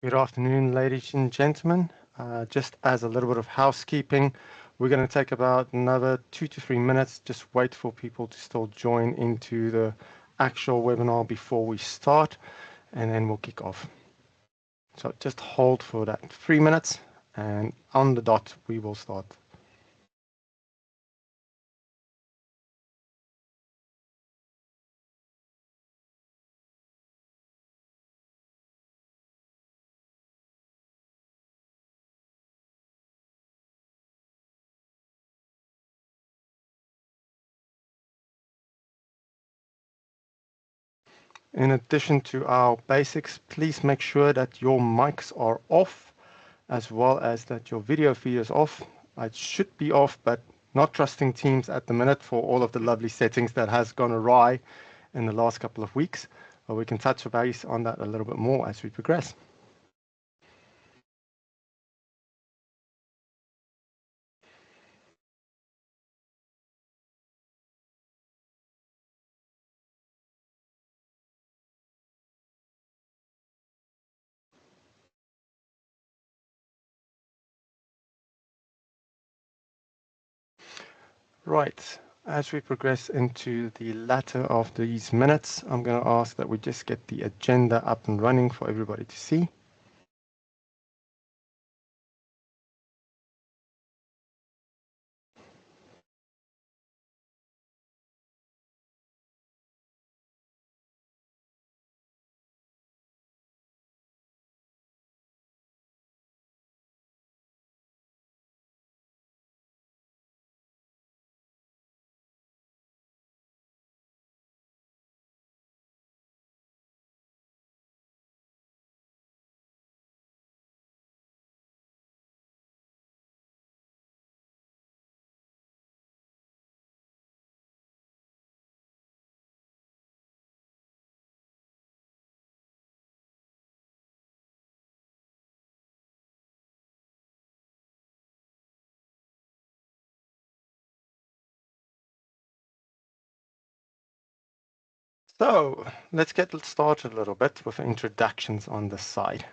Good afternoon, ladies and gentlemen. Just as a little bit of housekeeping, we're going to take about another 2 to 3 minutes. Just wait for people to still join into the actual webinar before we start, and then we'll kick off. So just hold for that 3 minutes, and on the dot, we will start. In addition to our basics, please make sure that your mics are off, as well as that your video feed is off. It should be off, but not trusting Teams at the minute for all of the lovely settings that has gone awry in the last couple of weeks. But we can touch base on that a little bit more as we progress. Right, as we progress into the latter of these minutes, I'm going to ask that we just get the agenda up and running for everybody to see. So let's get started a little bit with introductions on the side.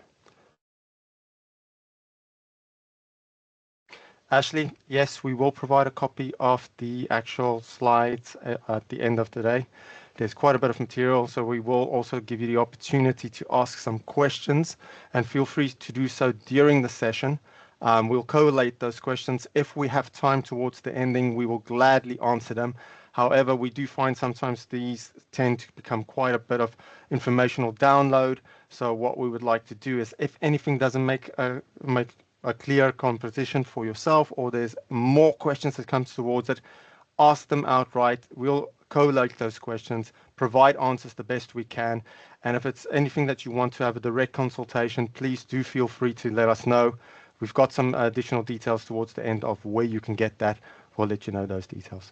Ashley, yes, we will provide a copy of the actual slides at the end of the day. There's quite a bit of material, so we will also give you the opportunity to ask some questions, and feel free to do so during the session. We'll collate those questions. If we have time towards the ending, we will gladly answer them. However, we do find sometimes these tend to become quite a bit of informational download. So what we would like to do is, if anything doesn't make a clear composition for yourself, or there's more questions that comes towards it, ask them outright. We'll collate those questions, provide answers the best we can. And if it's anything that you want to have a direct consultation, please do feel free to let us know. We've got some additional details towards the end of where you can get that. We'll let you know those details.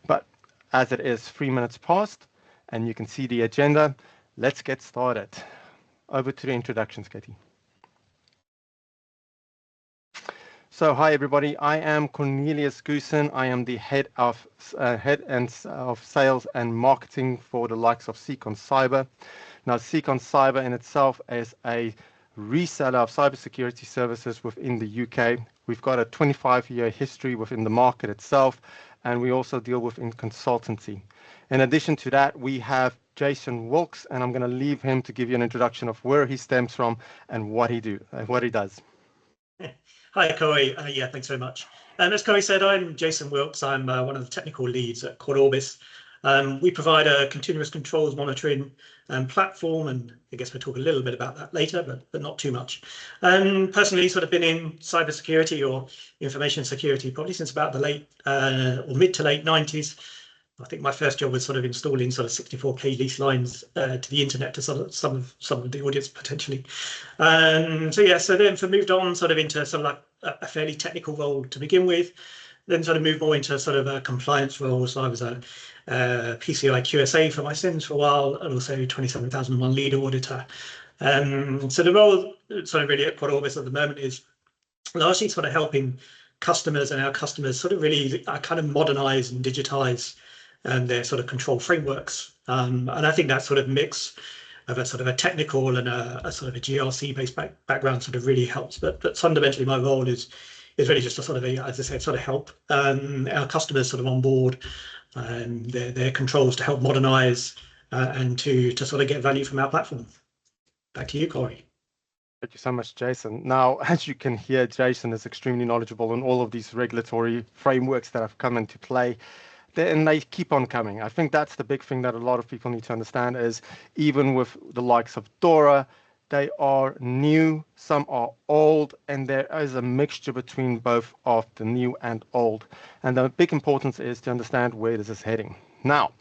But as it is 3 minutes past, and you can see the agenda, let's get started. Over to the introductions, Katie. So hi everybody, I am Cornelius Goosen. I am the head of sales and marketing for the likes of Secon Cyber. Now Secon Cyber in itself is a reseller of cybersecurity services within the UK. We've got a 25-year history within the market itself, and we also deal within consultancy. In addition to that, we have Jason Wilkes, and I'm going to leave him to give you an introduction of where he stems from and what he does. Hi, Corey. Yeah, thanks very much. As Corey said, I'm Jason Wilkes. I'm one of the technical leads at Quod Orbis. We provide a continuous controls monitoring platform, and I guess we'll talk a little bit about that later, but not too much. Personally, sort of been in cybersecurity or information security probably since about the late or mid to late 90s. I think my first job was sort of installing sort of 64K lease lines to the internet to sort of some of the audience potentially. So yeah, so then moved on sort of into sort of like a fairly technical role to begin with, then sort of moved more into sort of a compliance role. So I was a PCI QSA for my sins for a while, and also 27001 lead auditor. So the role sort of really at Quod Orbis at the moment is largely sort of helping customers and our customers sort of really kind of modernize and digitize their sort of control frameworks. And I think that sort of mix of a sort of a technical and a sort of a GRC-based background sort of really helps. But fundamentally, my role is really just to sort of, as I said, sort of help our customers sort of on board their controls to help modernize and to sort of get value from our platform. Back to you, Corey. Thank you so much, Jason. Now, as you can hear, Jason is extremely knowledgeable on all of these regulatory frameworks that have come into play, and they keep on coming. I think that's the big thing that a lot of people need to understand is even with the likes of DORA, they are new, some are old, and there is a mixture between both of the new and old. And the big importance is to understand where this is heading. Now,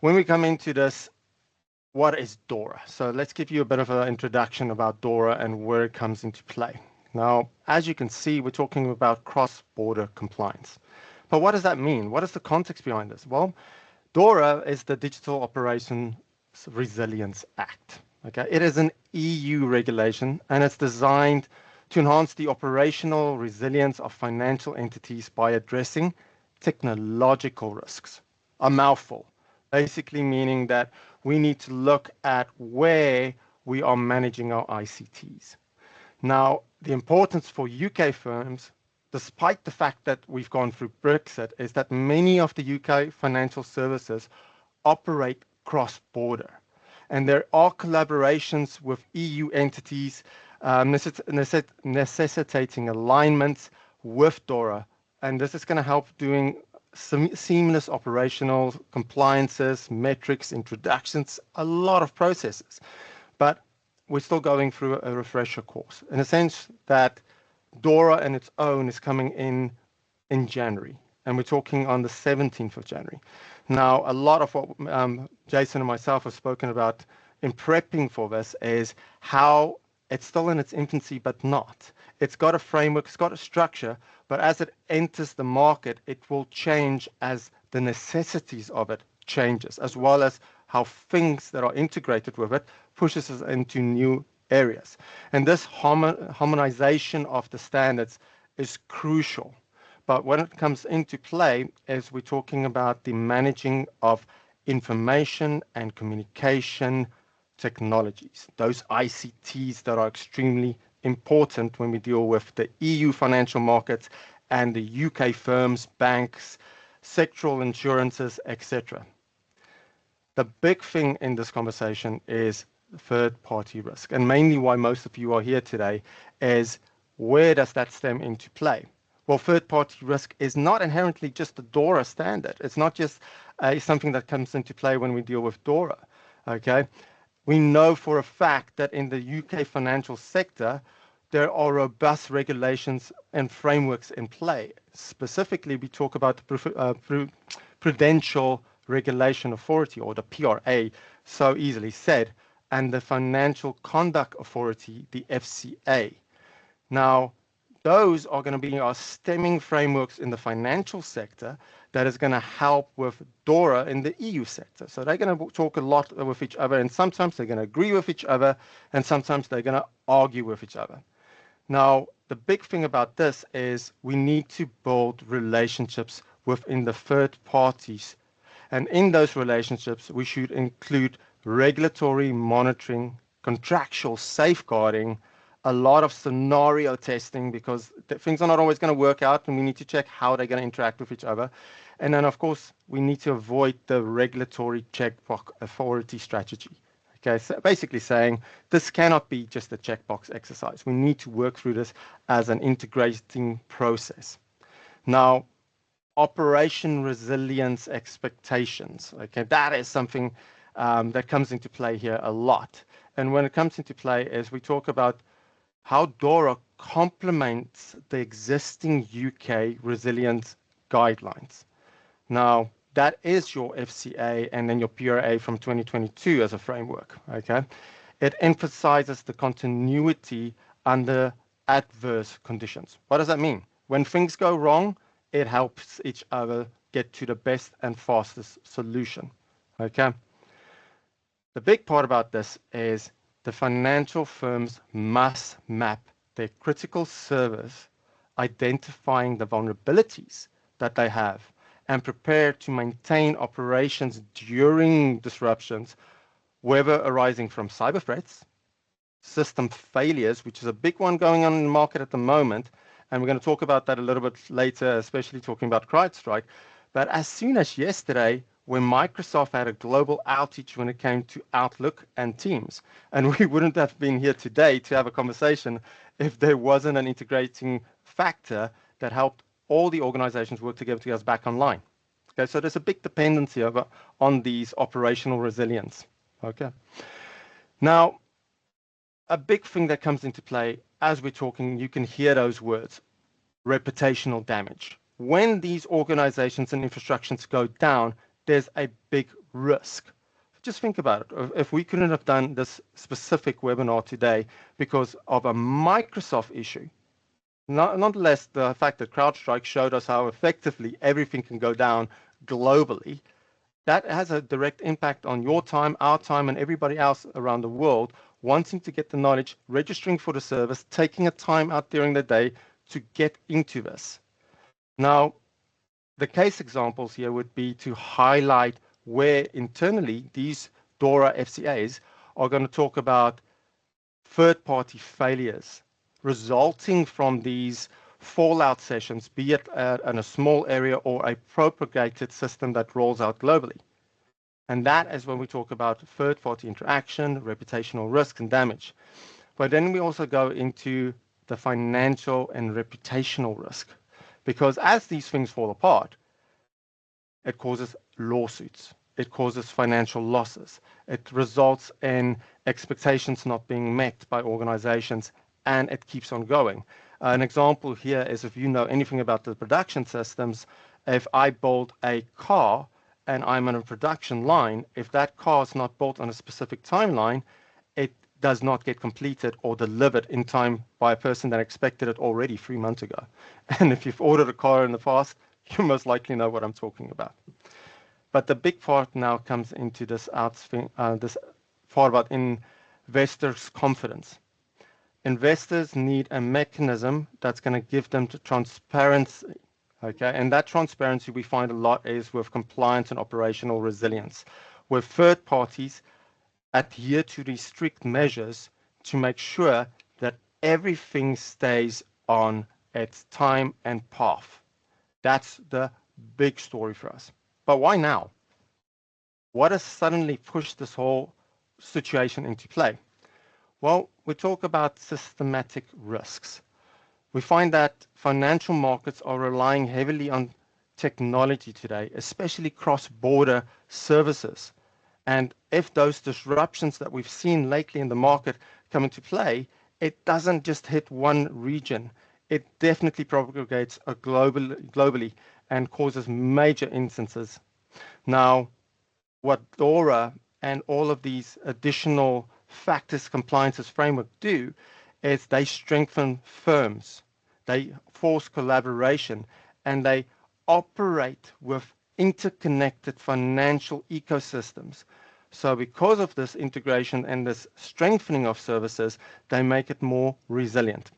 when we come into this, what is DORA? So let's give you a bit of an introduction about DORA and where it comes into play. Now, as you can see, we're talking about cross-border compliance. But what does that mean? What is the context behind this? Well, DORA is the Digital Operations Resilience Act. Okay, it is an EU regulation, and it's designed to enhance the operational resilience of financial entities by addressing technological risks. A mouthful, basically meaning that we need to look at where we are managing our ICTs. Now, the importance for UK firms, despite the fact that we've gone through Brexit, is that many of the UK financial services operate cross-border. And there are collaborations with EU entities necessitating alignments with DORA. And this is going to help doing some seamless operational compliances, metrics, introductions, a lot of processes. But we're still going through a refresher course in a sense that DORA on its own is coming in January. And we're talking on the 17th of January. Now, a lot of what Jason and myself have spoken about in prepping for this is how it's still in its infancy, but not. It's got a framework, it's got a structure, but as it enters the market, it will change as the necessities of it changes, as well as how things that are integrated with it pushes us into new areas. And this harmonization of the standards is crucial. But when it comes into play, as we're talking about the managing of information and communication technologies, those ICTs that are extremely important when we deal with the EU financial markets and the UK firms, banks, sectoral insurances, etc. The big thing in this conversation is third-party risk, and mainly why most of you are here today is where does that stem into play? Well, third-party risk is not inherently just a DORA standard. It's not just something that comes into play when we deal with DORA, okay? We know for a fact that in the UK financial sector, there are robust regulations and frameworks in play. Specifically, we talk about the Prudential Regulation Authority, or the PRA, so easily said, and the Financial Conduct Authority, the FCA. Now, those are going to be our stemming frameworks in the financial sector that is going to help with DORA in the EU sector. So they're going to talk a lot with each other, and sometimes they're going to agree with each other, and sometimes they're going to argue with each other. Now, the big thing about this is we need to build relationships within the third parties. And in those relationships, we should include regulatory monitoring, contractual safeguarding, a lot of scenario testing, because things are not always going to work out and we need to check how they're going to interact with each other. And then, of course, we need to avoid the regulatory checkbox authority strategy. Okay, so basically saying this cannot be just a checkbox exercise. We need to work through this as an integrating process. Now, operation resilience expectations. Okay, that is something that comes into play here a lot. And when it comes into play is we talk about how DORA complements the existing UK resilience guidelines. Now, that is your FCA and then your PRA from 2022 as a framework, okay? It emphasizes the continuity under adverse conditions. What does that mean? When things go wrong, it helps each other get to the best and fastest solution, okay? The big part about this is the financial firms must map their critical service, identifying the vulnerabilities that they have, and prepare to maintain operations during disruptions whether arising from cyber threats, system failures, which is a big one going on in the market at the moment, and we're going to talk about that a little bit later, especially talking about CrowdStrike. But as soon as yesterday, when Microsoft had a global outage when it came to Outlook and Teams, and we wouldn't have been here today to have a conversation if there wasn't an integrating factor that helped all the organizations work together to get us back online. Okay, so there's a big dependency on these operational resilience. Okay. Now, a big thing that comes into play as we're talking, you can hear those words, reputational damage. When these organizations and infrastructures go down, there's a big risk. Just think about it. If we couldn't have done this specific webinar today because of a Microsoft issue, nonetheless, the fact that CrowdStrike showed us how effectively everything can go down globally, that has a direct impact on your time, our time, and everybody else around the world wanting to get the knowledge, registering for the service, taking a time out during the day to get into this. Now, the case examples here would be to highlight where internally these DORA FCAs are going to talk about third-party failures resulting from these fallout sessions, be it in a small area or a propagated system that rolls out globally. And that is when we talk about third-party interaction, reputational risk, and damage. But then we also go into the financial and reputational risk, because as these things fall apart, it causes lawsuits, it causes financial losses, it results in expectations not being met by organizations, and it keeps on going. An example here is, if you know anything about the production systems, if I build a car and I'm on a production line, if that car is not built on a specific timeline, it does not get completed or delivered in time by a person that expected it already 3 months ago. And if you've ordered a car in the past, you most likely know what I'm talking about. But the big part now comes into this this part about investors' confidence. Investors need a mechanism that's going to give them transparency. Okay, and that transparency we find a lot is with compliance and operational resilience, where third parties adhere to these strict measures to make sure that everything stays on its time and path. That's the big story for us. But why now? What has suddenly pushed this whole situation into play? Well, we talk about systematic risks. We find that financial markets are relying heavily on technology today, especially cross-border services. And if those disruptions that we've seen lately in the market come into play, it doesn't just hit one region. It definitely propagates globally and causes major instances. Now, what DORA and all of these additional factors compliances framework do is they strengthen firms, they force collaboration, and they operate with interconnected financial ecosystems. So because of this integration and this strengthening of services, they make it more resilient.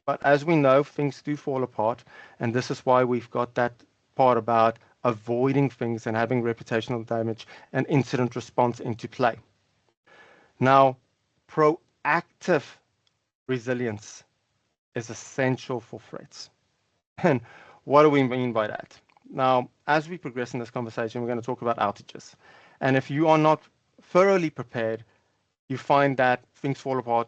But as we know, things do fall apart, and this is why we've got that part about avoiding things and having reputational damage and incident response into play. Now, proactive resilience is essential for threats. And what do we mean by that? Now, as we progress in this conversation, we're going to talk about outages. And if you are not thoroughly prepared, you find that things fall apart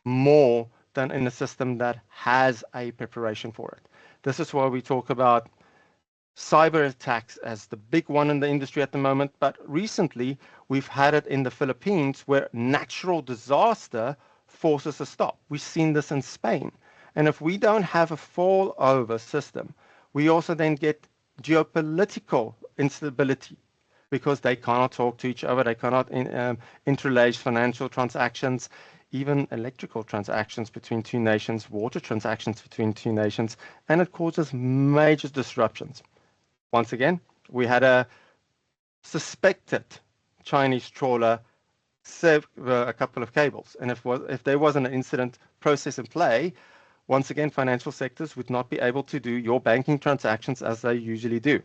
more than in a system that has a preparation for it. This is why we talk about cyber attacks as the big one in the industry at the moment, but recently we've had it in the Philippines where natural disaster forces a stop. We've seen this in Spain. And if we don't have a fallover system, we also then get geopolitical instability because they cannot talk to each other, they cannot interlace financial transactions, even electrical transactions between two nations, water transactions between two nations, and it causes major disruptions. Once again, we had a suspected Chinese trawler sever a couple of cables. And if there wasn't an incident process in play, once again, financial sectors would not be able to do your banking transactions as they usually do.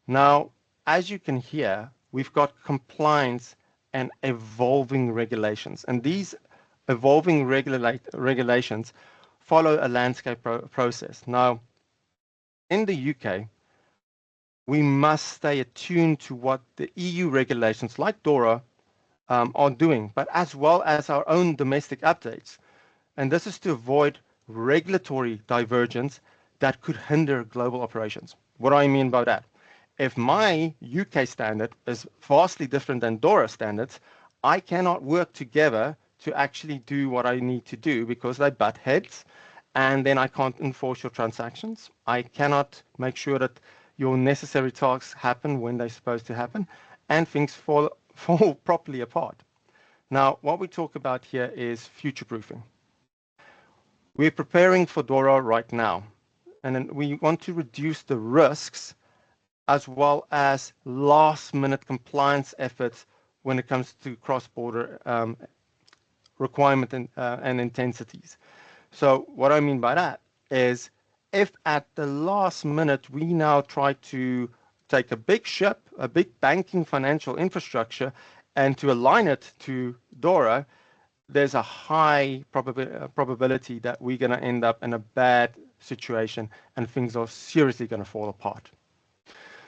Now, as you can hear, we've got compliance and evolving regulations. And these evolving regulations follow a landscape process. Now, in the UK, we must stay attuned to what the EU regulations like DORA are doing, but as well as our own domestic updates. And this is to avoid regulatory divergence that could hinder global operations. What do I mean by that? If my UK standard is vastly different than DORA standards, I cannot work together to actually do what I need to do because they butt heads, and then I can't enforce your transactions. I cannot make sure that your necessary tasks happen when they're supposed to happen, and things fall properly apart. Now, what we talk about here is future-proofing. We're preparing for DORA right now, and then we want to reduce the risks as well as last-minute compliance efforts when it comes to cross-border requirement and intensities. So what I mean by that is if at the last minute we now try to take a big ship, a big banking financial infrastructure, and to align it to DORA, there's a high probability that we're going to end up in a bad situation and things are seriously going to fall apart.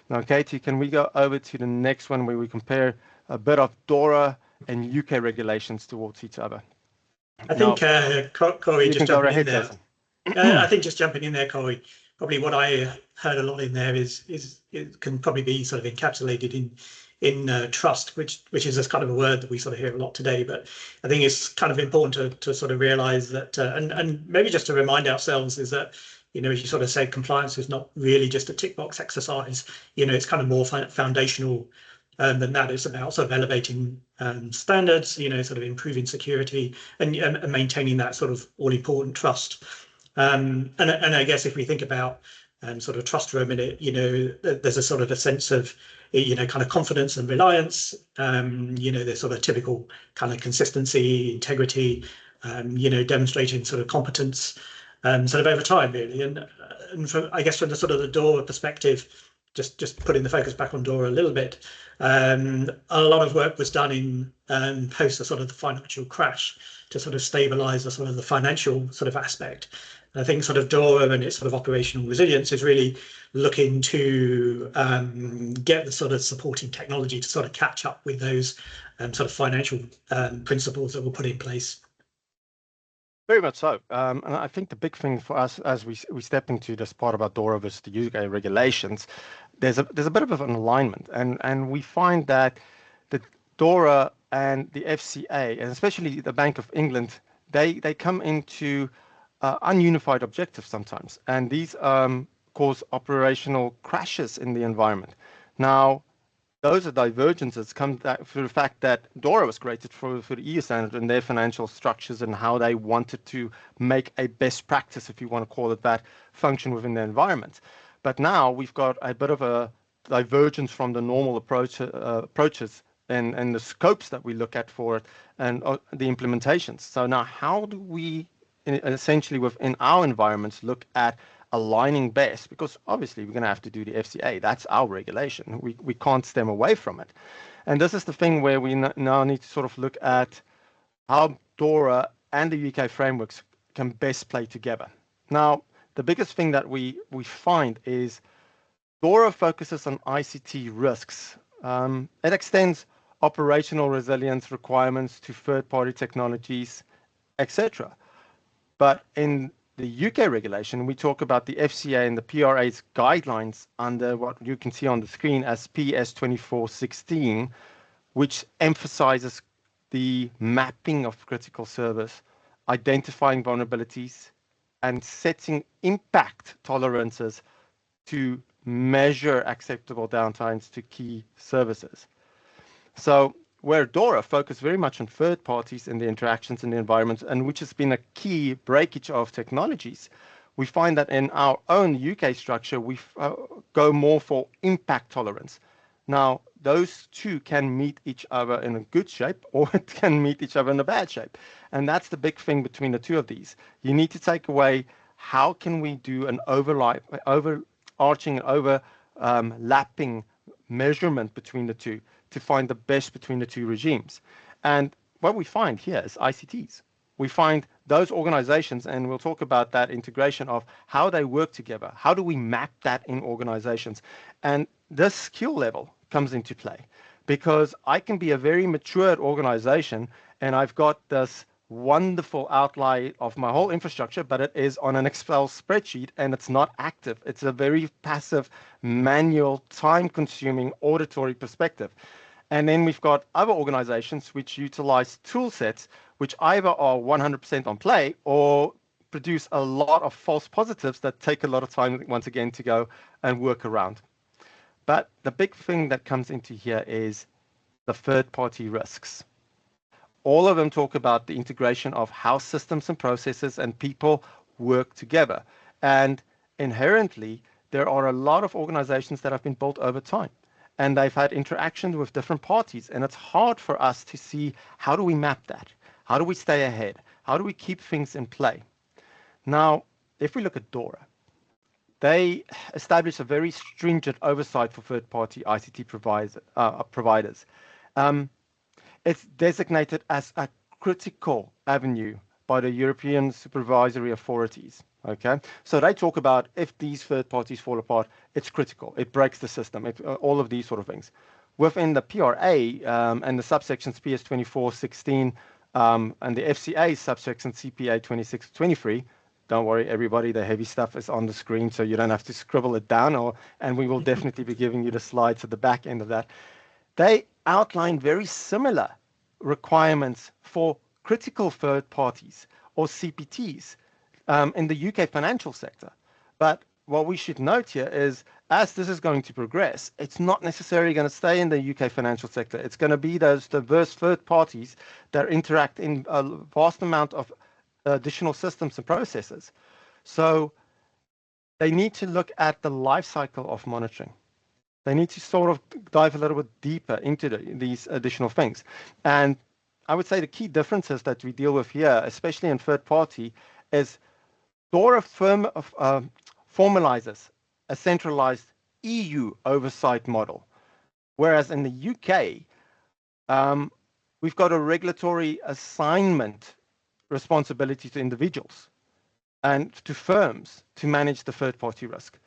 Now, Katie, can we go over to the next one where we compare a bit of DORA and UK regulations towards each other? I think, Corey, just jumping in there. I think just jumping in there, Corey, probably what I heard a lot in there is it can probably be sort of encapsulated in trust, which is a kind of a word that we sort of hear a lot today. But I think it's kind of important to sort of realize that, and maybe just to remind ourselves is that, you know, as you sort of said, compliance is not really just a tick box exercise. You know, it's kind of more foundational than that. It's about sort of elevating standards, you know, sort of improving security and maintaining that sort of all important trust. And I guess if we think about sort of trust for a minute, you know, there's a sort of a sense of, you know, kind of confidence and reliance, you know, there's sort of typical kind of consistency, integrity, you know, demonstrating sort of competence sort of over time, really. And from, I guess, from the sort of the DORA perspective, just putting the focus back on DORA a little bit, a lot of work was done in post the sort of the financial crash to sort of stabilize the sort of the financial sort of aspect. And I think sort of DORA and its sort of operational resilience is really looking to get the sort of supporting technology to sort of catch up with those sort of financial principles that were put in place. Very much so. And I think the big thing for us as we step into this part about DORA versus the UK regulations, there's a bit of an alignment. And we find that the DORA and the FCA, and especially the Bank of England, they come into ununified objectives sometimes. And these cause operational crashes in the environment. Now, those are divergences come through the fact that DORA was created for the EU standard and their financial structures and how they wanted to make a best practice, if you want to call it that, function within the environment. But now we've got a bit of a divergence from the normal approaches and the scopes that we look at for it and the implementations. So now how do we essentially within our environments look at aligning best, because obviously we're going to have to do the FCA. That's our regulation. We can't stem away from it. And this is the thing where we now need to sort of look at how DORA and the UK frameworks can best play together. Now, the biggest thing that we find is DORA focuses on ICT risks. It extends operational resilience requirements to third-party technologies, etc. But in the UK regulation, we talk about the FCA and the PRA's guidelines under what you can see on the screen as PS 2416, which emphasizes the mapping of critical service, identifying vulnerabilities, and setting impact tolerances to measure acceptable downtimes to key services. So where DORA focused very much on third parties and the interactions in the environment, and which has been a key breakage of technologies, we find that in our own UK structure, we go more for impact tolerance. Now, those two can meet each other in a good shape, or it can meet each other in a bad shape. And that's the big thing between the two of these. You need to take away how can we do an overarching, overlapping measurement between the two to find the best between the two regimes. And what we find here is ICTs. We find those organizations, and we'll talk about that integration of how they work together. How do we map that in organizations? And this skill level comes into play because I can be a very matured organization and I've got this wonderful outline of my whole infrastructure, but it is on an Excel spreadsheet and it's not active. It's a very passive, manual, time-consuming auditory perspective. And then we've got other organizations which utilize tool sets which either are 100% on play or produce a lot of false positives that take a lot of time, once again, to go and work around. But the big thing that comes into here is the third-party risks. All of them talk about the integration of how systems and processes and people work together. And inherently, there are a lot of organizations that have been built over time. And they've had interactions with different parties. And it's hard for us to see, how do we map that? How do we stay ahead? How do we keep things in play? Now, if we look at DORA, they establish a very stringent oversight for third-party ICT providers. It's designated as a critical avenue by the European supervisory authorities. Okay, so they talk about if these third parties fall apart, it's critical. It breaks the system. All of these sort of things. Within the PRA and the subsections PS 2416 and the FCA subsection CPA 2623. Don't worry, everybody. The heavy stuff is on the screen, so you don't have to scribble it down. And we will definitely be giving you the slides at the back end of that. They outline very similar requirements for critical third parties or CPTs in the UK financial sector. But what we should note here is, as this is going to progress, it's not necessarily going to stay in the UK financial sector. It's going to be those diverse third parties that interact in a vast amount of additional systems and processes. So they need to look at the life cycle of monitoring. They need to sort of dive a little bit deeper into these additional things. And I would say the key differences that we deal with here, especially in third party, is DORA formalizes a centralized EU oversight model, whereas in the UK, we've got a regulatory assignment responsibility to individuals and to firms to manage the third party risk.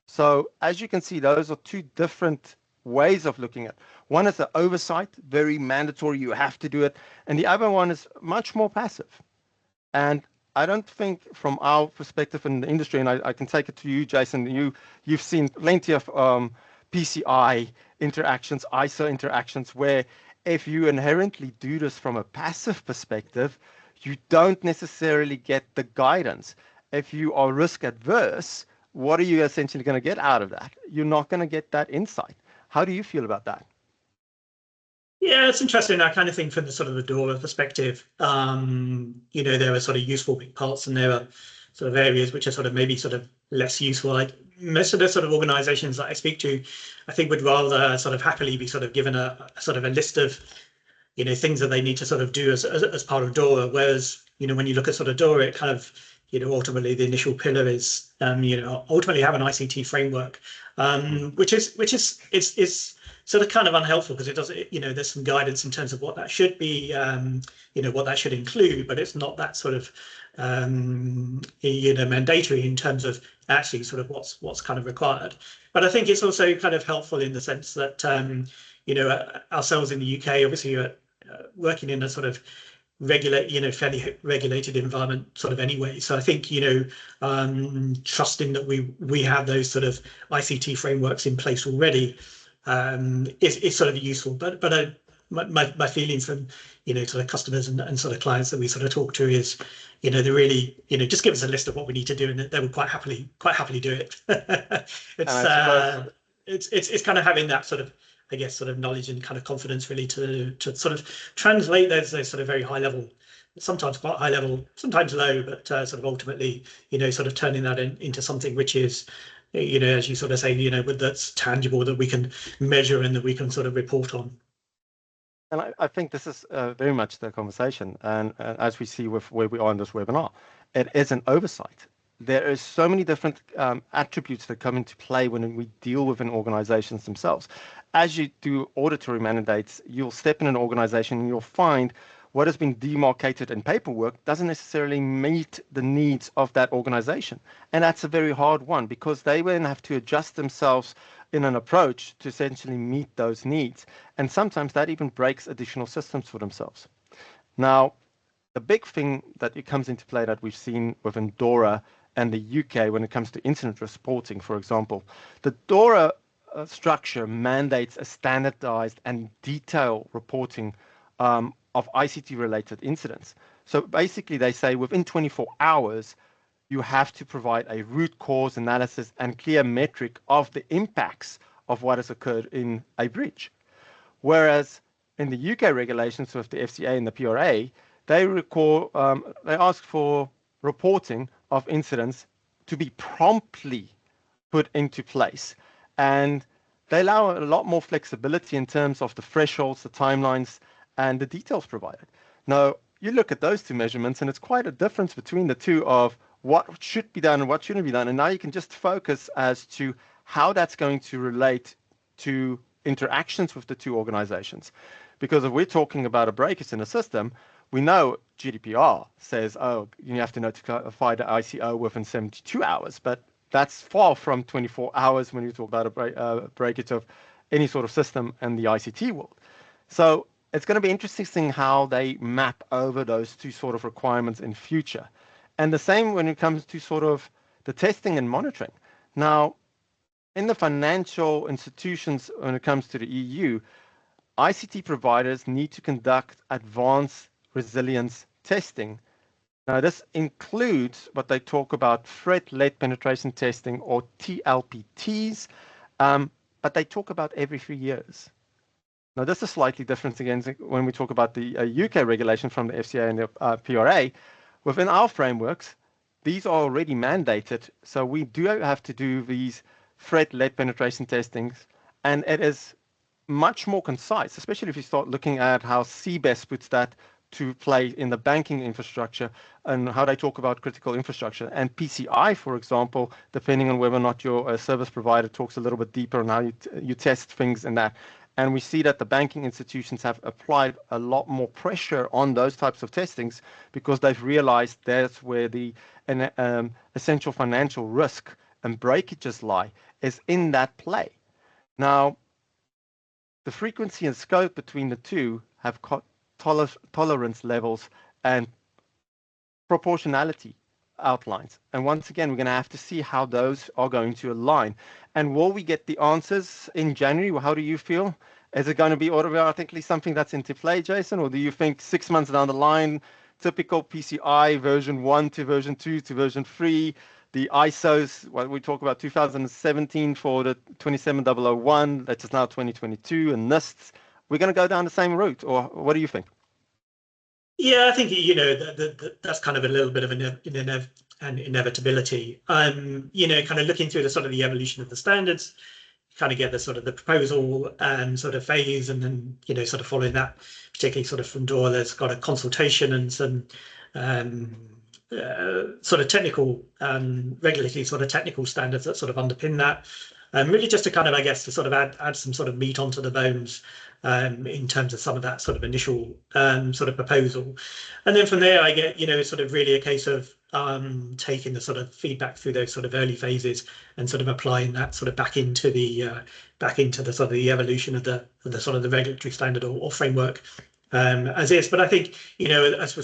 So as you can see, those are two different ways of looking at it. One is the oversight, very mandatory, you have to do it. And the other one is much more passive. And I don't think from our perspective in the industry, and I can take it to you, Jason, you've seen plenty of PCI interactions, ISO interactions, where if you inherently do this from a passive perspective, you don't necessarily get the guidance. If you are risk adverse, what are you essentially going to get out of that? You're not going to get that insight. How do you feel about that? Yeah, it's interesting. I kind of think from the sort of the DORA perspective, there are sort of useful big parts and there are sort of areas which are sort of maybe sort of less useful. Like most of the sort of organizations that I speak to, I think would rather sort of happily be sort of given a sort of a list of, things that they need to sort of do as part of DORA. Whereas, when you look at sort of DORA, it kind of, ultimately the initial pillar is, ultimately have an ICT framework, which is sort of kind of unhelpful because it does, there's some guidance in terms of what that should be, what that should include, but it's not that sort of, mandatory in terms of actually sort of what's kind of required. But I think it's also kind of helpful in the sense that, ourselves in the UK, obviously, working in a sort of fairly regulated environment sort of anyway. So I think, trusting that we have those sort of ICT frameworks in place already is sort of useful. But my feeling from, sort of customers and sort of clients that we sort of talk to is, they really, just give us a list of what we need to do and they will quite happily do it. It's kind of having that sort of, I guess, sort of knowledge and kind of confidence really to sort of translate those sort of very high level, sometimes quite high level, sometimes low, but sort of ultimately, sort of turning that into something which is, as you sort of say, that's tangible, that we can measure and that we can sort of report on. And I think this is very much the conversation. And as we see with where we are in this webinar, it is an oversight. there is so many different attributes that come into play when we deal with an organizations themselves. As you do auditory mandates, you'll step in an organization and you'll find what has been demarcated in paperwork doesn't necessarily meet the needs of that organization. And that's a very hard one because they then have to adjust themselves in an approach to essentially meet those needs. And sometimes that even breaks additional systems for themselves. Now, the big thing that it comes into play that we've seen within DORA and the UK when it comes to incident reporting, for example, the DORA structure mandates a standardized and detailed reporting of ICT-related incidents. So basically, they say within 24 hours, you have to provide a root cause analysis and clear metric of the impacts of what has occurred in a breach. Whereas in the UK regulations with the FCA and the PRA, they ask for reporting of incidents to be promptly put into place. And they allow a lot more flexibility in terms of the thresholds, the timelines, and the details provided. Now, you look at those two measurements, and it's quite a difference between the two of what should be done and what shouldn't be done. And now you can just focus as to how that's going to relate to interactions with the two organizations. Because if we're talking about a breakage in a system, we know GDPR says, oh, you have to notify the ICO within 72 hours, but that's far from 24 hours when you talk about a breakage of any sort of system in the ICT world. So it's going to be interesting seeing how they map over those two sort of requirements in future. And the same when it comes to sort of the testing and monitoring. Now, in the financial institutions, when it comes to the EU, ICT providers need to conduct advanced resilience testing. Now, this includes what they talk about threat-led penetration testing, or TLPTs, but they talk about every 3 years. Now, this is slightly different again when we talk about the UK regulation from the FCA and the PRA. Within our frameworks, these are already mandated, so we do have to do these threat-led penetration testings, and it is much more concise, especially if you start looking at how CBES puts that to play in the banking infrastructure and how they talk about critical infrastructure. And PCI, for example, depending on whether or not your service provider talks a little bit deeper on how you test things and that. And we see that the banking institutions have applied a lot more pressure on those types of testings because they've realized that's where the essential financial risk and breakages lie, is in that play. Now, the frequency and scope between the two have tolerance levels and proportionality outlines. And once again, we're going to have to see how those are going to align. And will we get the answers in January? How do you feel? Is it going to be automatically something that's into play, Jason? Or do you think 6 months down the line, typical PCI version 1 to version 2 to version 3, the ISOs, what we talk about 2017 for the 27001, that is now 2022, and NISTs, we're going to go down the same route, or what do you think? Yeah, I think, you know, that's kind of a little bit of an inevitability. You know, kind of looking through the sort of the evolution of the standards, kind of get the sort of the proposal sort of phase, and then, you know, sort of following that, particularly sort of from DORA, there's got a consultation and some sort of technical, regulatory sort of technical standards that sort of underpin that. Really just to kind of, I guess, to sort of add some sort of meat onto the bones in terms of some of that sort of initial sort of proposal. And then from there, I get, you know, sort of really a case of taking the sort of feedback through those sort of early phases and sort of applying that sort of back into the sort of the evolution of the sort of the regulatory standard or framework as is. But I think, you know, as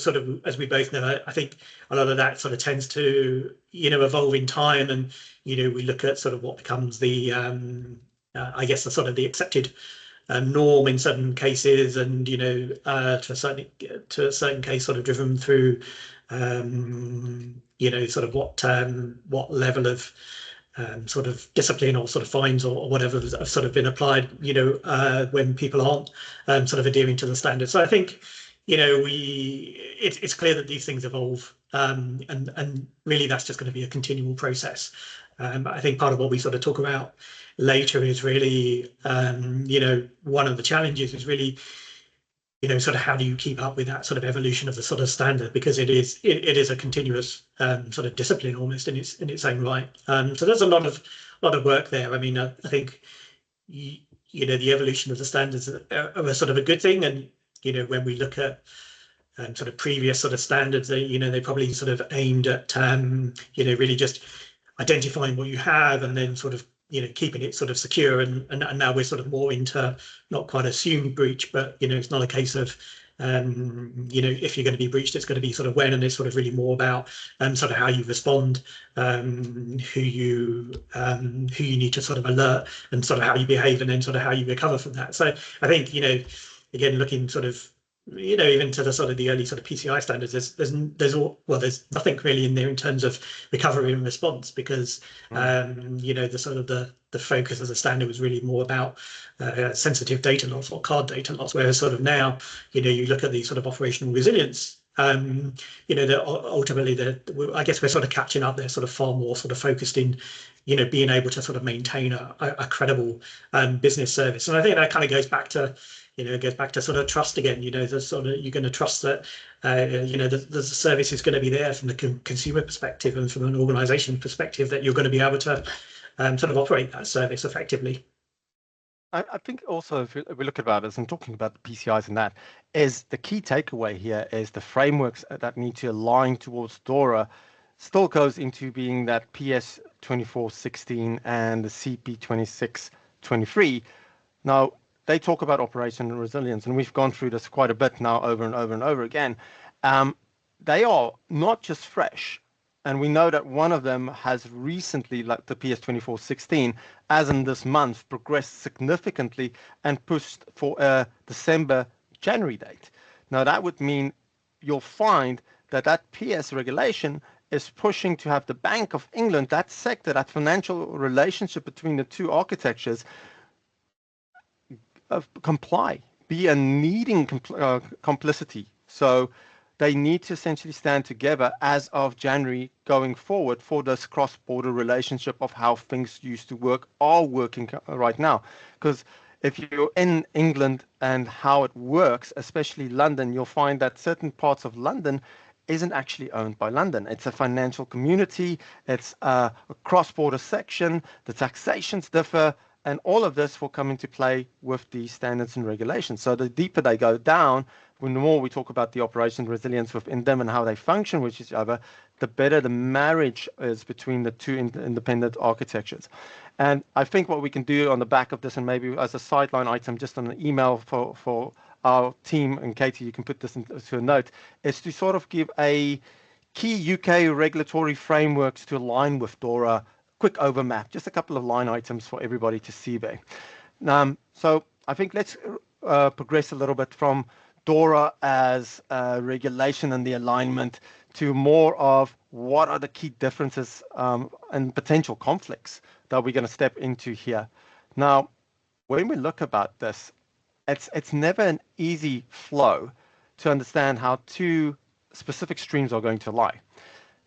we both know, I think a lot of that sort of tends to, you know, evolve in time, and, you know, we look at sort of what becomes the I guess the sort of the accepted norm in certain cases, and, you know, to a certain case sort of driven through you know, sort of what level of sort of discipline or sort of fines or whatever have sort of been applied, you know, when people aren't sort of adhering to the standards. So I think, you know, it's clear that these things evolve, and really that's just going to be a continual process. I think part of what we sort of talk about later is really, you know, one of the challenges is really, sort of how do you keep up with that sort of evolution of the sort of standard, because it is a continuous sort of discipline almost in its own right. So there's a lot of work there. I mean, I think the evolution of the standards are a sort of a good thing, and when we look at sort of previous sort of standards, they probably sort of aimed at really just identifying what you have and then sort of keeping it sort of secure, and now we're sort of more into not quite assumed breach, but it's not a case of if you're going to be breached, it's going to be sort of when, and it's sort of really more about sort of how you respond, who you need to sort of alert, and sort of how you behave, and then sort of how you recover from that. So I think again, looking sort of even to the sort of the early sort of PCI standards, there's nothing really in there in terms of recovery and response, because the sort of the focus as a standard was really more about sensitive data loss or card data loss, whereas sort of now you look at the sort of operational resilience. Ultimately, I guess we're sort of catching up. They're sort of far more sort of focused in being able to sort of maintain a credible business service, and I think that kind of goes back to sort of trust again. The sort of, you're going to trust that the service is going to be there from the consumer perspective and from an organization perspective, that you're going to be able to sort of operate that service effectively. I think also if we look at this and talking about the PCIs and that, is the key takeaway here is the frameworks that need to align towards DORA still goes into being that PS 2416 and the CP 2623. Now, they talk about operational resilience, and we've gone through this quite a bit now over and over and over again. They are not just fresh, and we know that one of them has recently, like the PS 2416, as in this month, progressed significantly and pushed for a December-January date. Now, that would mean you'll find that PS regulation is pushing to have the Bank of England, that sector, that financial relationship between the two architectures, comply, be a needing complicity. So they need to essentially stand together as of January going forward for this cross-border relationship of how things used to work are working right now. Because if you're in England and how it works, especially London, you'll find that certain parts of London isn't actually owned by London. It's a financial community. It's a cross-border section. The taxations differ. And all of this will come into play with the standards and regulations. So the deeper they go down, when the more we talk about the operation resilience within them and how they function with each other, the better the marriage is between the two independent architectures. And I think what we can do on the back of this, and maybe as a sideline item, just on an email for our team, and Katie, you can put this into a note, is to sort of give a key UK regulatory frameworks to align with DORA. Quick overmap, just a couple of line items for everybody to see there. So I think let's progress a little bit from DORA as regulation and the alignment to more of what are the key differences and potential conflicts that we're going to step into here. Now, when we look about this, it's never an easy flow to understand how two specific streams are going to lie.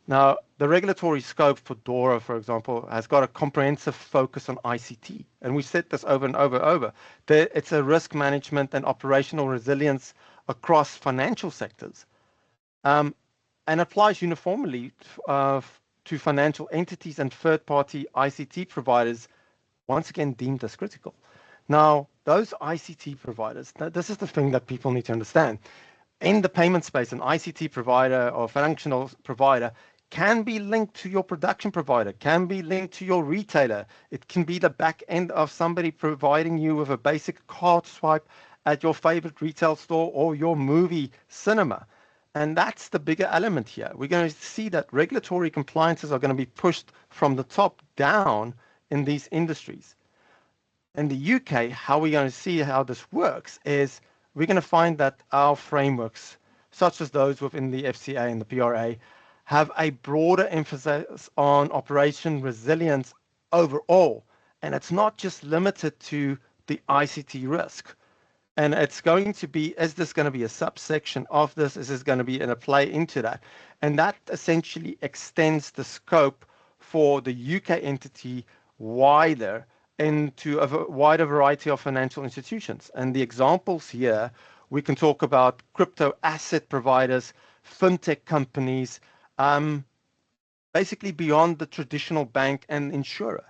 Now, the regulatory scope for DORA, for example, has got a comprehensive focus on ICT. And we said this over and over. It's a risk management and operational resilience across financial sectors, and applies uniformly to financial entities and third-party ICT providers, once again deemed as critical. Now, those ICT providers, this is the thing that people need to understand. In the payment space, an ICT provider or functional provider can be linked to your production provider, can be linked to your retailer. It can be the back end of somebody providing you with a basic card swipe at your favorite retail store or your movie cinema. And that's the bigger element here. We're going to see that regulatory compliances are going to be pushed from the top down in these industries. In the UK, how we're going to see how this works is we're going to find that our frameworks, such as those within the FCA and the PRA, have a broader emphasis on operation resilience overall. And it's not just limited to the ICT risk. And it's going to be, is this going to be a subsection of this? Is this going to be in a play into that? And that essentially extends the scope for the UK entity wider into a wider variety of financial institutions. And the examples here We can talk about crypto asset providers, fintech companies, basically beyond the traditional bank and insurer.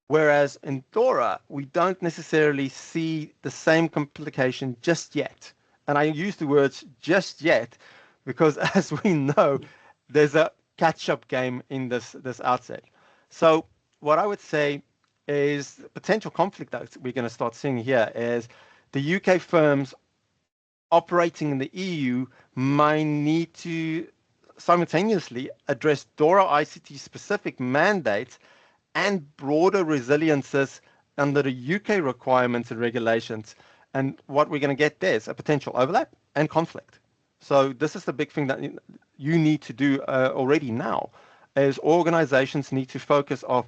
Whereas in DORA, we don't necessarily see the same complication just yet. And I use the words just yet because, as we know, there's a catch-up game in this outset. So what I would say is the potential conflict that we're going to start seeing here is the UK firms operating in the EU might need to simultaneously address DORA ICT specific mandates and broader resiliences under the UK requirements and regulations. And what we're going to get there is a potential overlap and conflict. So this is the big thing that you need to do already now, is organizations need to focus on,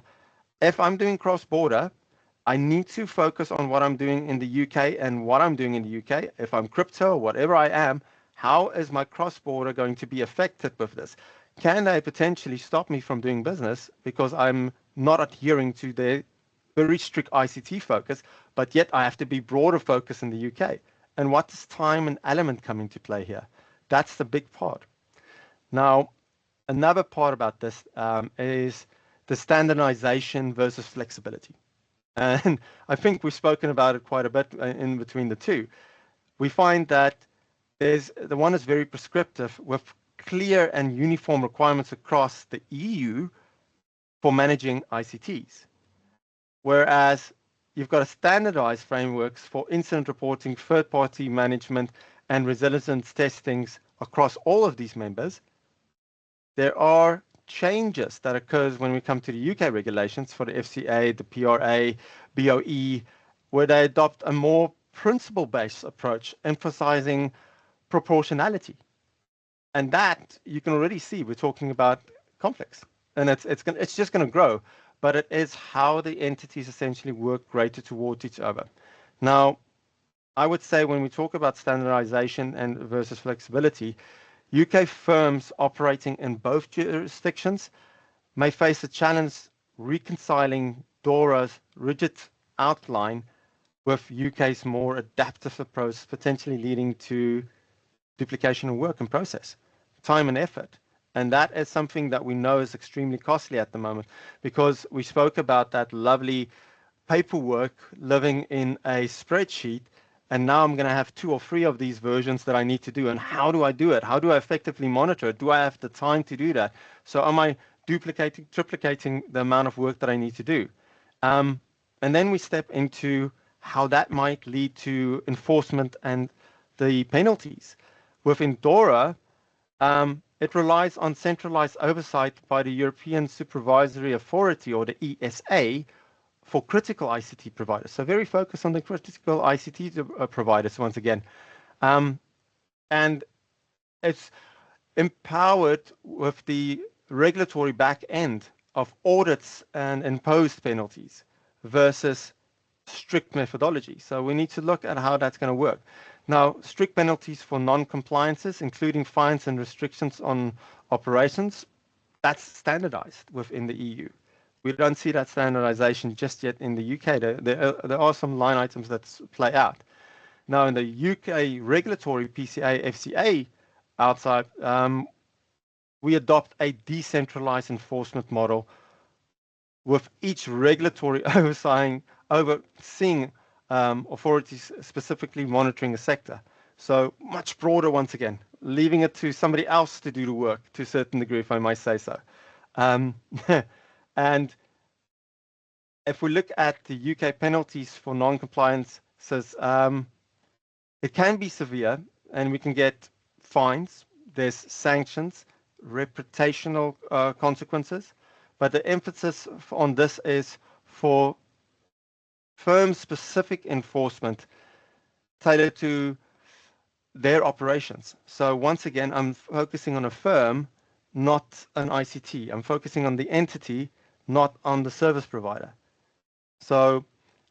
if I'm doing cross-border, I need to focus on what I'm doing in the UK and what I'm doing in the UK. If I'm crypto or whatever I am, how is my cross-border going to be affected with this? Can they potentially stop me from doing business because I'm not adhering to their very strict ICT focus, but yet I have to be broader focus in the UK? And what does time and element come into play here? That's the big part. Now, another part about this is the standardization versus flexibility. And I think we've spoken about it quite a bit in between the two. We find that the one is very prescriptive with clear and uniform requirements across the EU for managing ICTs. Whereas you've got a standardized frameworks for incident reporting, third-party management, and resilience testings across all of these members. There are changes that occurs when we come to the UK regulations for the FCA, the PRA, BOE, where they adopt a more principle-based approach, emphasizing proportionality. And that you can already see we're talking about conflicts, and it's just going to grow, but it is how the entities essentially work greater towards each other. Now, I would say when we talk about standardization and versus flexibility, UK firms operating in both jurisdictions may face a challenge reconciling DORA's rigid outline with UK's more adaptive approach, potentially leading to duplication of work and process, time and effort. And that is something that we know is extremely costly at the moment, because we spoke about that lovely paperwork living in a spreadsheet. And now I'm going to have 2 or 3 of these versions that I need to do. And how do I do it? How do I effectively monitor it? Do I have the time to do that? So am I duplicating, triplicating the amount of work that I need to do? And then we step into how that might lead to enforcement and the penalties. Within DORA, it relies on centralized oversight by the European Supervisory Authority, or the ESA, for critical ICT providers. So very focused on the critical ICT providers once again. And it's empowered with the regulatory back end of audits and imposed penalties versus strict methodology. So we need to look at how that's going to work. Now, strict penalties for non-compliances, including fines and restrictions on operations, that's standardized within the EU. We don't see that standardization just yet in the UK. There are some line items that play out. Now, in the UK regulatory PCA, FCA outside, we adopt a decentralized enforcement model with each regulatory overseeing authorities specifically monitoring a sector. So much broader once again, leaving it to somebody else to do the work to a certain degree, if I might say so. And if we look at the UK penalties for non-compliance, it can be severe, and we can get fines. There's sanctions, reputational consequences, but the emphasis on this is for firm-specific enforcement tailored to their operations. So once again, I'm focusing on a firm, not an ICT. I'm focusing on the entity, not on the service provider. So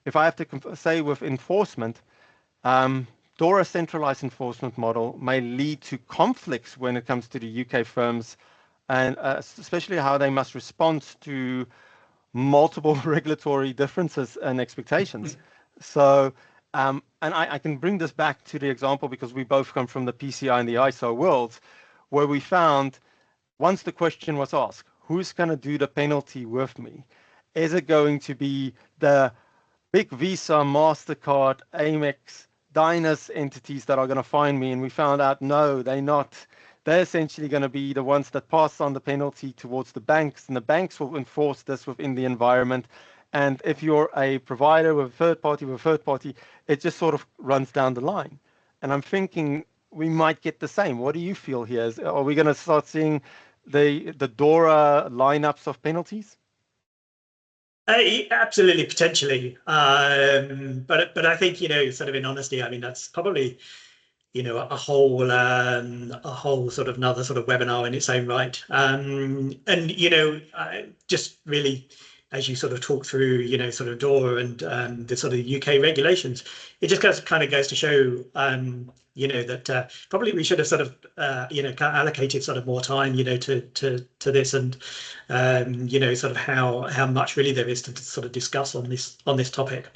if I have to say with enforcement, DORA centralized enforcement model may lead to conflicts when it comes to the UK firms, and especially how they must respond to multiple regulatory differences and expectations. So And I can bring this back to the example because we both come from the PCI and the ISO worlds, where we found once the question was asked, who's going to do the penalty with me? Is it going to be the big Visa, MasterCard, Amex, Dynas entities that are going to find me? And we found out, no, they're not. They're essentially going to be the ones that pass on the penalty towards the banks, and the banks will enforce this within the environment. And if you're a provider with a third party, it just sort of runs down the line. And I'm thinking we might get the same. What do you feel here? Are we going to start seeing the DORA lineups of penalties? Absolutely, potentially. But I think, sort of in honesty, I mean, that's probably, a whole sort of another sort of webinar in its own right. And, just really, as you sort of talk through, sort of DORA and the sort of UK regulations, it just kind of goes to show, that probably we should have sort of, allocated sort of more time, to this and, sort of how much really there is to sort of discuss on this topic.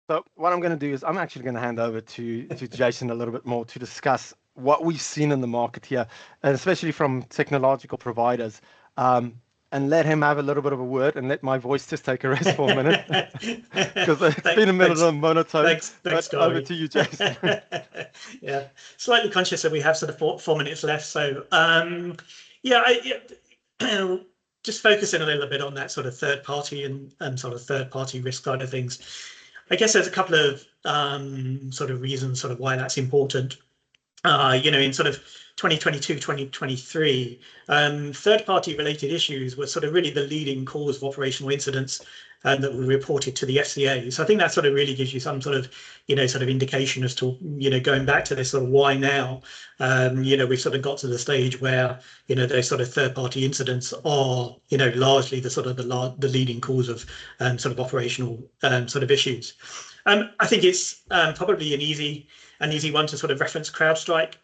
So what I'm going to do is I'm actually going to hand over to Jason a little bit more to discuss what we've seen in the market here, and especially from technological providers, and let him have a little bit of a word and let my voice just take a rest for a minute because it's been a minute of monotone. Thanks, over to you, Jason. Yeah, slightly conscious that we have sort of four minutes left. So just focusing a little bit on that sort of third party and sort of third party risk side of things. I guess there's a couple of sort of reasons sort of why that's important. In sort of 2022, 2023, third-party related issues were sort of really the leading cause of operational incidents that were reported to the FCA. So I think that sort of really gives you some sort of, sort of indication as to, going back to this sort of why now, we've sort of got to the stage where, those sort of third-party incidents are, largely the sort of the leading cause of sort of operational sort of issues. I think it's probably an easy one to sort of reference CrowdStrike.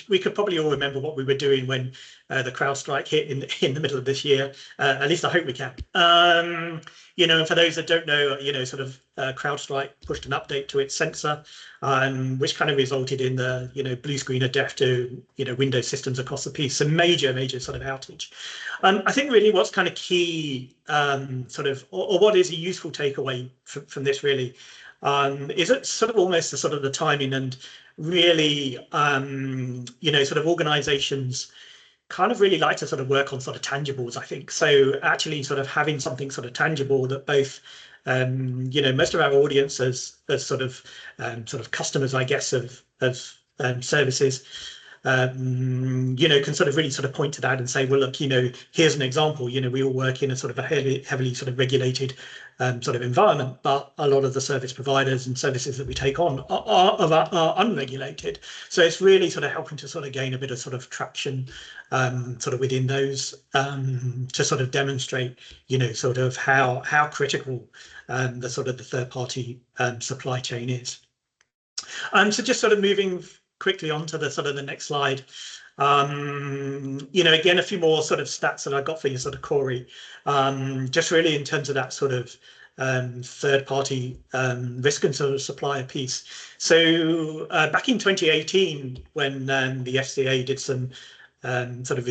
We could probably all remember what we were doing when the CrowdStrike hit in the middle of this year. At least I hope we can. And for those that don't know, sort of CrowdStrike pushed an update to its sensor, which kind of resulted in the blue screen of death to Windows systems across the piece. So major sort of outage. I think really what's kind of key, sort of, or what is a useful takeaway from this really. Is it sort of almost the sort of the timing and really, sort of organizations kind of really like to sort of work on sort of tangibles, I think. So actually sort of having something sort of tangible that both, most of our audience as sort of customers, I guess, of services, can sort of really sort of point to that and say, well, look, here's an example. We all work in a sort of a heavily sort of regulated sort of environment, but a lot of the service providers and services that we take on are unregulated. So it's really sort of helping to sort of gain a bit of sort of traction sort of within those to sort of demonstrate, sort of how critical the sort of the third party supply chain is. So just sort of moving quickly on to the sort of the next slide. Again, a few more sort of stats that I got for you, sort of Corey, just really in terms of that sort of third party risk and sort of supplier piece. So back in 2018, when the FCA did some sort of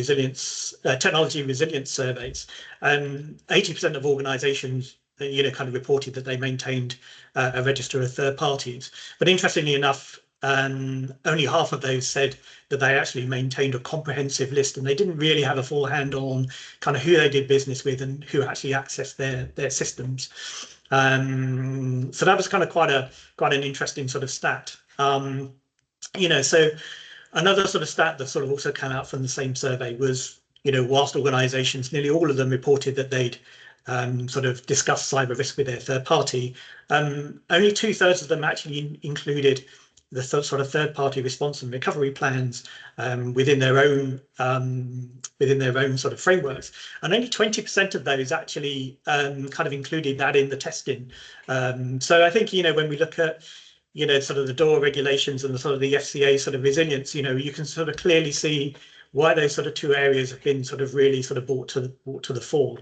technology resilience surveys, 80% of organizations kind of reported that they maintained a register of third parties. But interestingly enough, only half of those said that they actually maintained a comprehensive list, and they didn't really have a full handle on kind of who they did business with and who actually accessed their systems. So that was kind of quite an interesting sort of stat. So another sort of stat that sort of also came out from the same survey was, whilst organizations, nearly all of them reported that they'd sort of discussed cyber risk with their third party, only 2/3 of them actually included the sort of third-party response and recovery plans within their own sort of frameworks, and only 20% of those actually kind of included that in the testing. So I think when we look at sort of the DORA regulations and the sort of the FCA sort of resilience, you can sort of clearly see why those sort of two areas have been sort of really sort of brought to the fore.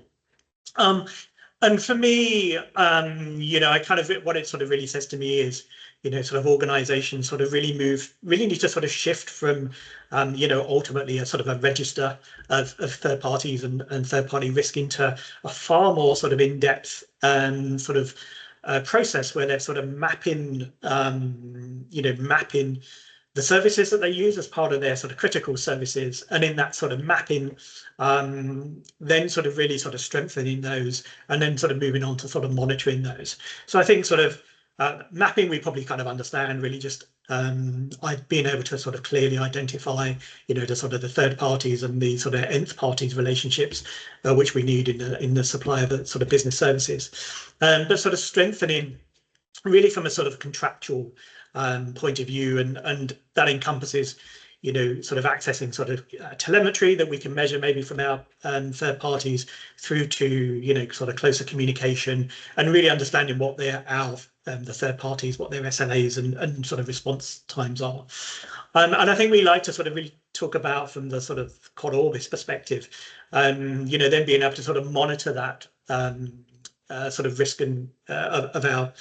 And for me, I kind of, what it sort of really says to me is, sort of organizations sort of really need to sort of shift from, ultimately a sort of a register of third parties and third party risk into a far more sort of in-depth sort of process where they're sort of mapping, mapping the services that they use as part of their sort of critical services, and in that sort of mapping, then sort of really sort of strengthening those, and then sort of moving on to sort of monitoring those. So I think sort of mapping we probably kind of understand, really just being able to sort of clearly identify, the sort of the third parties and the sort of nth parties relationships, which we need in the supply of the sort of business services, but sort of strengthening really from a sort of contractual point of view, and that encompasses, sort of accessing sort of telemetry that we can measure maybe from our third parties through to, sort of closer communication, and really understanding what the third parties, what their SLAs and sort of response times are. And I think we like to sort of really talk about from the sort of Quod Orbis perspective, then being able to sort of monitor that sort of risk and of our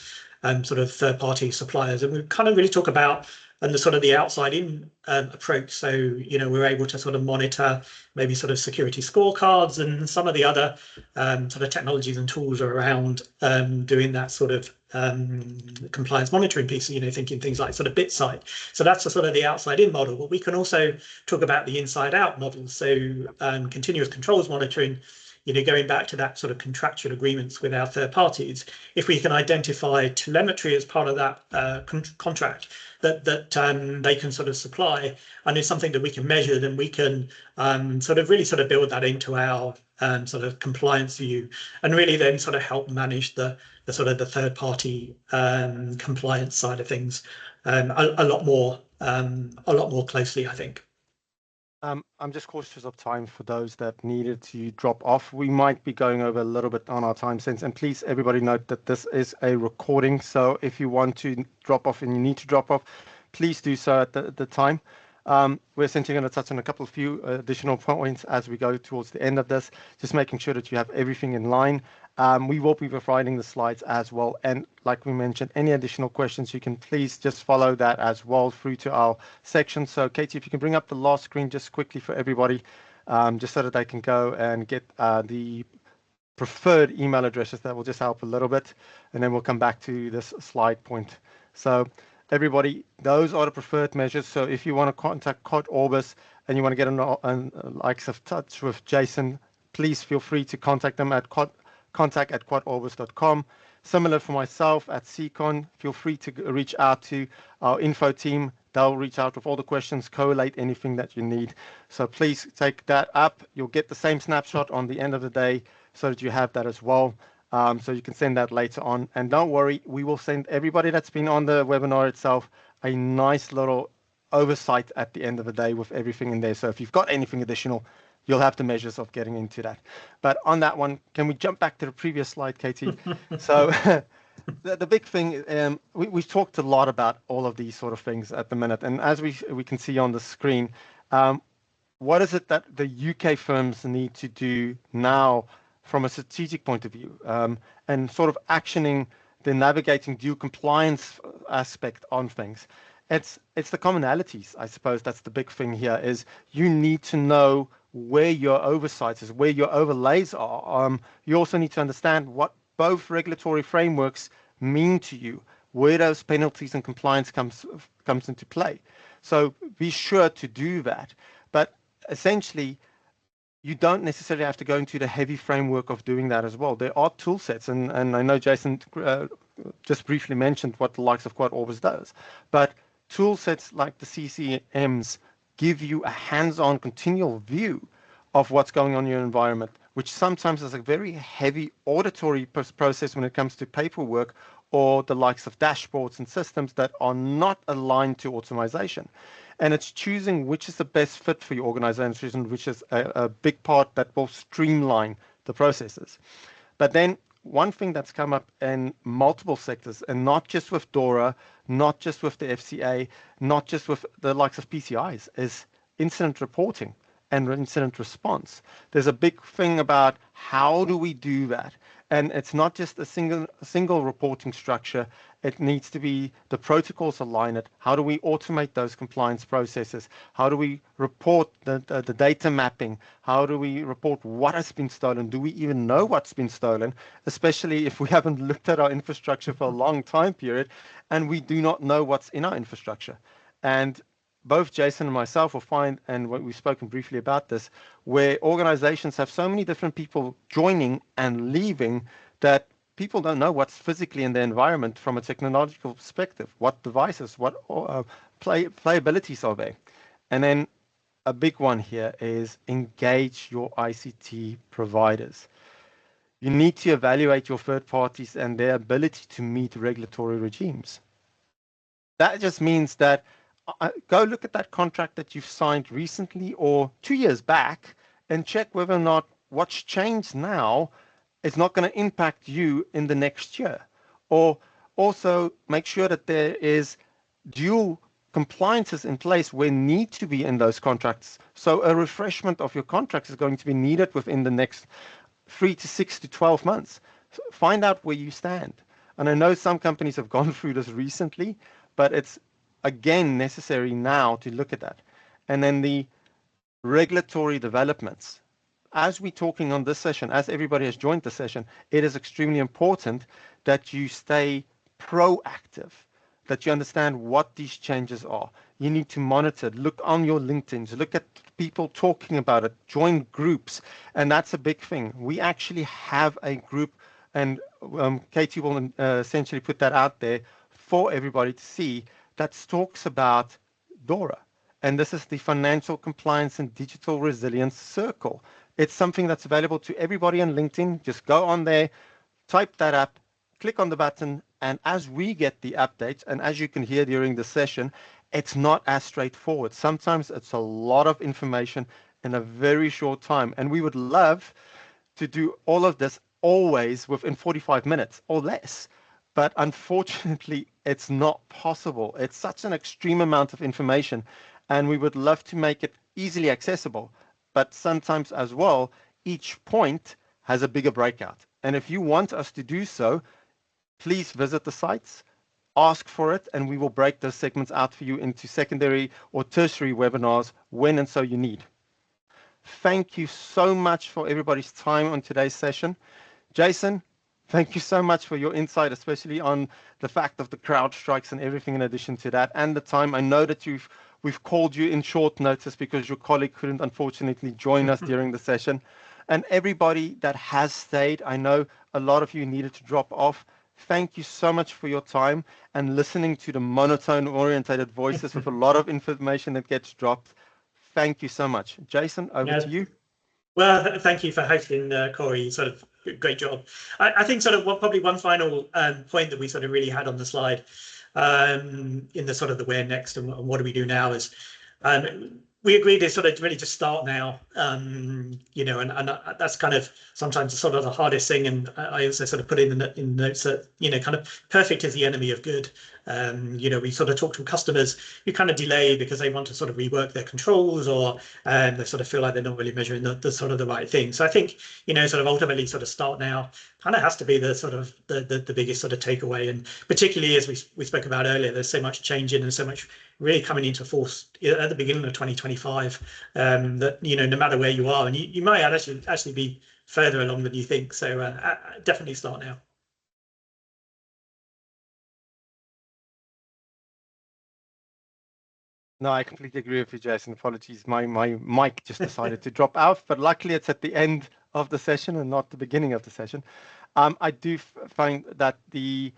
sort of third-party suppliers, and we kind of really talk about the sort of the outside-in approach. So we're able to sort of monitor maybe sort of security scorecards and some of the other sort of technologies and tools around doing that sort of compliance monitoring piece. Thinking things like sort of bit site. So that's the sort of the outside-in model. But we can also talk about the inside-out model. So continuous controls monitoring. Going back to that sort of contractual agreements with our third parties, if we can identify telemetry as part of that contract that they can sort of supply, and it's something that we can measure, then we can sort of really sort of build that into our sort of compliance view, and really then sort of help manage the sort of the third party compliance side of things a lot more closely, I think. I'm just cautious of time for those that needed to drop off. We might be going over a little bit on our time sense, and please everybody note that this is a recording. So if you want to drop off and you need to drop off, please do so at the time. We're essentially going to touch on a couple of few additional points as we go towards the end of this, just making sure that you have everything in line. We will be providing the slides as well. And like we mentioned, any additional questions, you can please just follow that as well through to our section. So Katie, if you can bring up the last screen just quickly for everybody, just so that they can go and get the preferred email addresses. That will just help a little bit. And then we'll come back to this slide point. So everybody, those are the preferred measures. So if you want to contact Quod Orbis and you want to get in likes of touch with Jason, please feel free to contact them at contact@quodorbis.com. Similar for myself at Secon, feel free to reach out to our info team. They'll reach out with all the questions, collate anything that you need. So please take that up. You'll get the same snapshot on the end of the day so that you have that as well. So you can send that later on. And don't worry, we will send everybody that's been on the webinar itself a nice little oversight at the end of the day with everything in there. So if you've got anything additional, you'll have the measures of getting into that. But on that one, can we jump back to the previous slide, Katie? So the big thing, we've talked a lot about all of these sort of things at the minute. And as we can see on the screen, what is it that the UK firms need to do now from a strategic point of view, and sort of actioning the navigating due compliance aspect on things? It's the commonalities, I suppose. That's the big thing here, is you need to know where your oversights is, where your overlays are. You also need to understand what both regulatory frameworks mean to you, where those penalties and compliance comes into play. So be sure to do that. But essentially, you don't necessarily have to go into the heavy framework of doing that as well. There are tool sets, and I know Jason just briefly mentioned what the likes of Quod Orbis does, but tool sets like the CCMs give you a hands-on continual view of what's going on in your environment, which sometimes is a very heavy auditory process when it comes to paperwork or the likes of dashboards and systems that are not aligned to automation. And it's choosing which is the best fit for your organization, which is a big part that will streamline the processes. But then one thing that's come up in multiple sectors, and not just with DORA, not just with the FCA, not just with the likes of PCIs, is incident reporting and incident response. There's a big thing about how do we do that? And it's not just a single reporting structure. It needs to be the protocols align it. How do we automate those compliance processes? How do we report the data mapping? How do we report what has been stolen? Do we even know what's been stolen? Especially if we haven't looked at our infrastructure for a long time period and we do not know what's in our infrastructure. And both Jason and myself will find, and we've spoken briefly about this, where organizations have so many different people joining and leaving that people don't know what's physically in the environment from a technological perspective, what devices, what playabilities are there. And then a big one here is engage your ICT providers. You need to evaluate your third parties and their ability to meet regulatory regimes. That just means that go look at that contract that you've signed recently or 2 years back and check whether or not what's changed now is not going to impact you in the next year. Or also make sure that there is dual compliances in place where need to be in those contracts. So a refreshment of your contracts is going to be needed within the next 3 to 6 to 12 months. So find out where you stand. And I know some companies have gone through this recently, but it's again necessary now to look at that. And then the regulatory developments. As we're talking on this session, as everybody has joined the session, it is extremely important that you stay proactive, that you understand what these changes are. You need to monitor, look on your LinkedIn's, look at people talking about it, join groups, and that's a big thing. We actually have a group, and Katie will essentially put that out there for everybody to see, that talks about DORA. And this is the Financial Compliance and Digital Resilience Circle. It's something that's available to everybody on LinkedIn. Just go on there, type that up, click on the button, and as we get the updates, and as you can hear during the session, it's not as straightforward. Sometimes it's a lot of information in a very short time, and we would love to do all of this always within 45 minutes or less. But unfortunately, it's not possible. It's such an extreme amount of information, and we would love to make it easily accessible. But sometimes as well, each point has a bigger breakout. And if you want us to do so, please visit the sites, ask for it, and we will break those segments out for you into secondary or tertiary webinars when and so you need. Thank you so much for everybody's time on today's session. Jason, thank you so much for your insight, especially on the fact of the crowd strikes and everything in addition to that, and the time. I know that we've called you in short notice because your colleague couldn't unfortunately join us during the session. And everybody that has stayed, I know a lot of you needed to drop off. Thank you so much for your time and listening to the monotone orientated voices with a lot of information that gets dropped. Thank you so much. Jason, over to you. Well, thank you for hosting, Corey. Sort of great job. I think sort of probably one final point that we sort of really had on the slide in the sort of the where next and what do we do now is we agreed to sort of really just start now, you know, and that's kind of sometimes sort of the hardest thing. And I also sort of put in the notes that, you know, kind of perfect is the enemy of good. You know, we sort of talk to customers who kind of delay because they want to sort of rework their controls or they sort of feel like they're not really measuring the sort of the right thing. So I think, you know, sort of ultimately sort of start now kind of has to be the sort of the biggest sort of takeaway. And particularly as we spoke about earlier, there's so much changing and so much really coming into force at the beginning of 2025 that, you know, no matter where you are, and you might actually be further along than you think. So definitely start now. No, I completely agree with you, Jason. Apologies, my mic just decided to drop out, but luckily it's at the end of the session and not the beginning of the session. I do find that the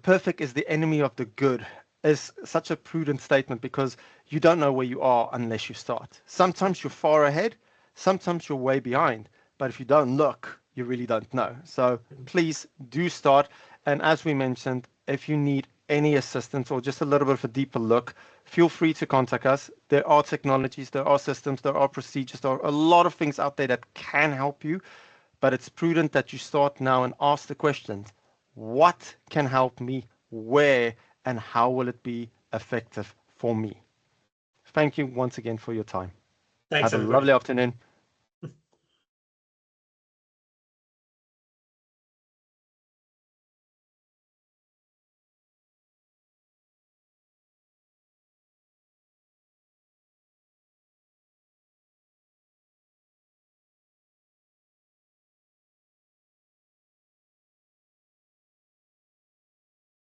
perfect is the enemy of the good is such a prudent statement because you don't know where you are unless you start. Sometimes you're far ahead, sometimes you're way behind, but if you don't look, you really don't know. So please do start. And as we mentioned, if you need any assistance or just a little bit of a deeper look, feel free to contact us. There are technologies, there are systems, there are procedures, there are a lot of things out there that can help you, but it's prudent that you start now and ask the questions. What can help me? Where and how will it be effective for me? Thank you once again for your time. Thanks, Have a everybody. lovely afternoon.